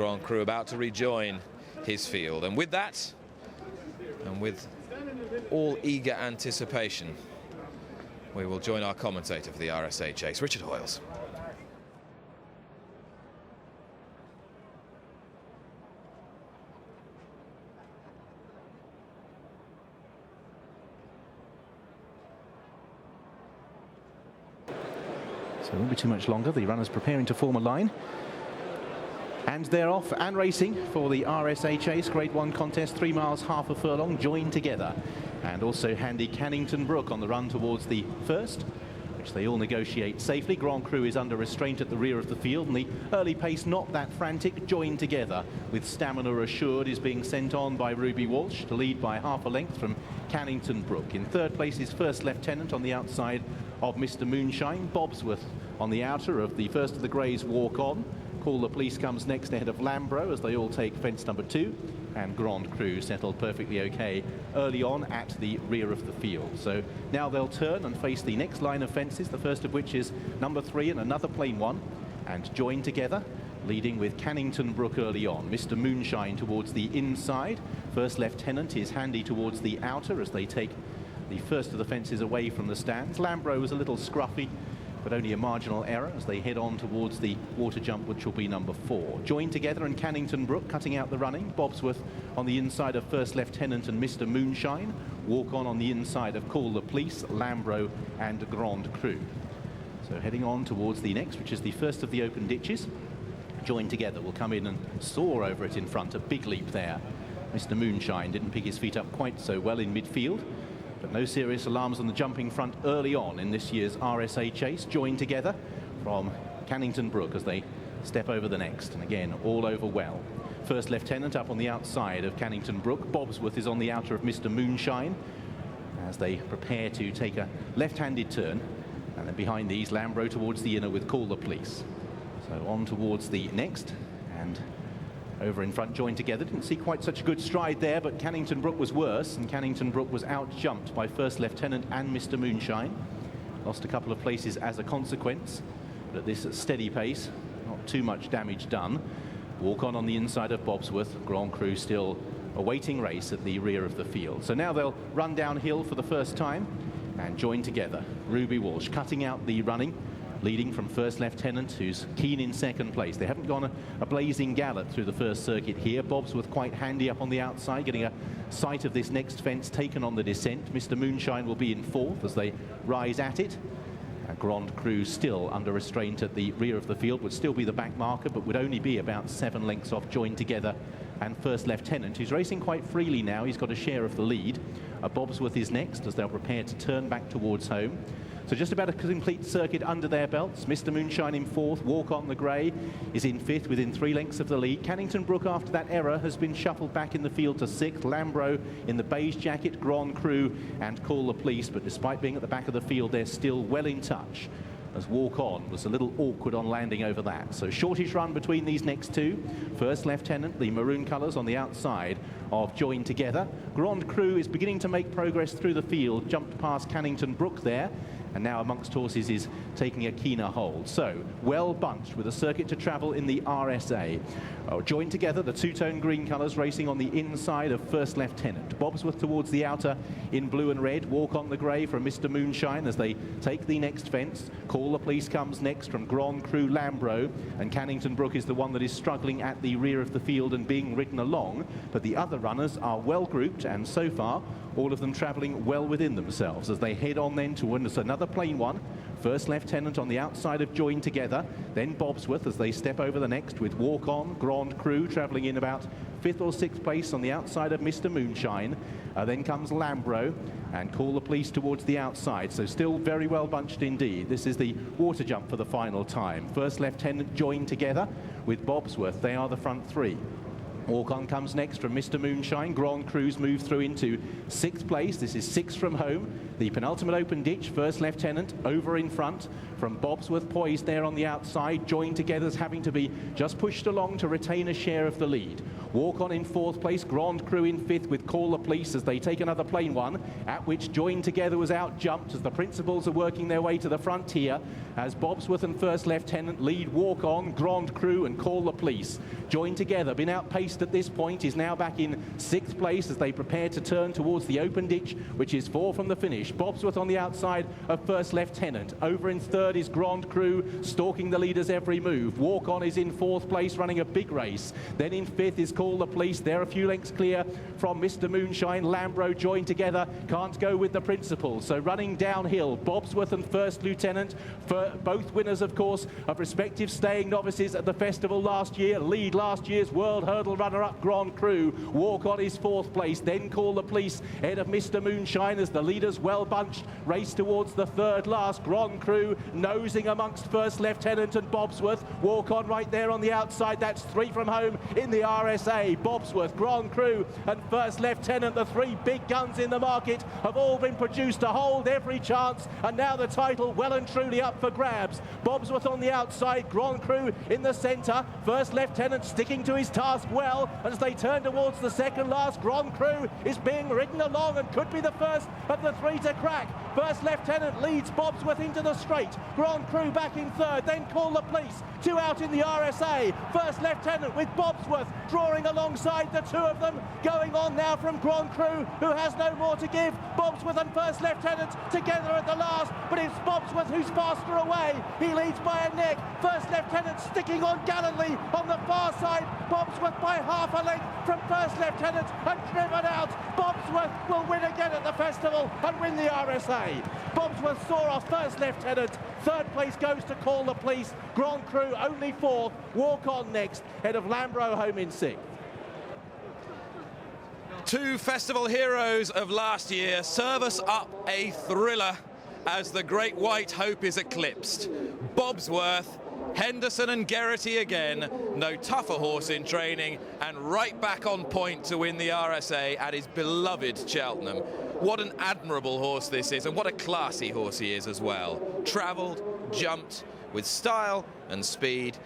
Grand Cru about to rejoin his field. And with that, and with all eager anticipation, we will join our commentator for the RSA Chase, Richard Hoyles. So it won't be too much longer. The runners preparing to form a line. And they're off and racing for the RSA Chase Grade 1 contest, 3 miles, half a furlong, joined together. And also handy Cannington Brook on the run towards the first, which they all negotiate safely. Grand Cru is under restraint at the rear of the field, and the early pace not that frantic, joined together with Stamina Assured is being sent on by Ruby Walsh to lead by half a length from Cannington Brook. In third place is First Lieutenant on the outside of Mr. Moonshine. Bobsworth on the outer of the first of the Greys Walk On. Call the Police comes next ahead of Lambro as they all take fence number 2. And Grand Cru settled perfectly okay early on at the rear of the field. So now they'll turn and face the next line of fences, the first of which is number 3 and another plain one, and join together, leading with Cannington Brook early on. Mr. Moonshine towards the inside. First Lieutenant is handy towards the outer as they take the first of the fences away from the stands. Lambro was a little scruffy, but only a marginal error as they head on towards the water jump, which will be number 4. Joined together and Cannington Brook cutting out the running. Bobsworth on the inside of First Lieutenant and Mr. Moonshine. Walk on the inside of Call the Police, Lambro and Grand Cru. So heading on towards the next, which is the first of the open ditches. Joined together will come in and soar over it in front. A big leap there. Mr. Moonshine didn't pick his feet up quite so well in midfield. But no serious alarms on the jumping front early on in this year's RSA Chase. Joined together from Cannington Brook as they step over the next. And again, all over well. First Lieutenant up on the outside of Cannington Brook. Bobsworth is on the outer of Mr. Moonshine as they prepare to take a left-handed turn. And then behind these, Lambro towards the inner with Call the Police. So on towards the next. And over in front, joined together. Didn't see quite such a good stride there, but Cannington Brook was worse, and Cannington Brook was out-jumped by First Lieutenant and Mr. Moonshine. Lost a couple of places as a consequence, but at this steady pace, not too much damage done. Walk on the inside of Bobsworth. Grand Cru still awaiting race at the rear of the field. So now they'll run downhill for the first time and join together. Ruby Walsh cutting out the running, leading from First Lieutenant, who's keen in second place. They haven't gone a blazing gallop through the first circuit here. Bobsworth quite handy up on the outside, getting a sight of this next fence taken on the descent. Mr. Moonshine will be in fourth as they rise at it. Grand Cru still under restraint at the rear of the field, would still be the back marker, but would only be about 7 lengths off Joined Together and First Lieutenant, who's racing quite freely now. He's got a share of the lead. Bobsworth is next as they'll prepare to turn back towards home. So just about a complete circuit under their belts. Mr. Moonshine in fourth. Walk on the Grey is in fifth within 3 lengths of the lead. Cannington Brook, after that error, has been shuffled back in the field to 6th. Lambro in the beige jacket, Grand Cru and Call the Police. But despite being at the back of the field, they're still well in touch, as Walk On was a little awkward on landing over that. So shortish run between these next two. First Lieutenant, the maroon colours on the outside of Joined Together. Grand Cru is beginning to make progress through the field, jumped past Cannington Brook there, and now amongst horses is taking a keener hold. So well bunched with a circuit to travel in the RSA. Joined Together, the two-tone green colours racing on the inside of First Lieutenant. Bobsworth towards the outer in blue and red. Walk on the Grey from Mr. Moonshine as they take the next fence. Call the Police comes next from Grand Cru, Lambro, and Cannington Brook is the one that is struggling at the rear of the field and being ridden along. But the other runners are well grouped, and so far all of them travelling well within themselves as they head on then towards another plain one. First Lieutenant on the outside of Joined Together, then Bobsworth as they step over the next with Walk On, Grand Cru travelling in about 5th or 6th place on the outside of Mr. Moonshine. Then comes Lambro and Call the Police towards the outside. So still very well bunched indeed. This is the water jump for the final time. First Lieutenant Joined Together with Bobsworth. They are the front 3. Walk On comes next from Mr. Moonshine. Grand Cru's moved through into 6th place. This is 6 from home. The penultimate open ditch, First Lieutenant over in front from Bobsworth, poised there on the outside. Joined Together's having to be just pushed along to retain a share of the lead. Walk On in 4th place, Grand Cru in 5th with Call the Police as they take another plain one, at which Joined Together was out-jumped as the principals are working their way to the frontier as Bobsworth and First Lieutenant lead Walk On, Grand Cru and Call the Police. Joined Together, been outpaced at this point, is now back in 6th place as they prepare to turn towards the open ditch, which is 4 from the finish. Bobsworth on the outside of First Lieutenant. Over in 3rd is Grand Cru, stalking the leaders every move. Walk On is in 4th place, running a big race. Then in 5th is Call the Police. They're a few lengths clear from Mr. Moonshine. Lambro Joined Together can't go with the principals. So running downhill, Bobsworth and First Lieutenant, for both winners, of course, of respective staying novices at the festival last year, lead last year's World Hurdle runner-up Grand Cru. Walk On is 4th place. Then Call the Police ahead of Mr. Moonshine as the leaders well bunched race towards the 3rd last. Grand Cru nosing amongst First Lieutenant and Bobsworth. Walk On right there on the outside. That's 3 from home in the RSA. Bobsworth, Grand Cru and First Lieutenant, the 3 big guns in the market, have all been produced to hold every chance, and now the title well and truly up for grabs. Bobsworth on the outside, Grand Cru in the centre. First Lieutenant sticking to his task well as they turn towards the 2nd last. Grand Cru is being ridden along and could be the first of the 3 to crack. First Lieutenant leads Bobsworth into the straight. Grand Cru back in 3rd, then Call the Police. 2 out in the RSA. First Lieutenant with Bobsworth drawing alongside the 2 of them. Going on now from Grand Cru, who has no more to give. Bobsworth and First Lieutenant together at the last, but it's Bobsworth who's faster away. He leads by a neck. First Lieutenant sticking on gallantly on the far side. Bobsworth by half a length from First Lieutenant and driven out. Bobsworth will win again at the festival and win the RSA. Bobsworth saw off First Lieutenant. 3rd place goes to Call the Police. Grand Cru only 4th. Walk On next, head of Lambro home in 6th. 2 festival heroes of last year serve us up a thriller as the Great White Hope is eclipsed. Bobsworth, Henderson and Geraghty again, no tougher horse in training, and right back on point to win the RSA at his beloved Cheltenham. What an admirable horse this is, and what a classy horse he is as well. Travelled, jumped, with style and speed.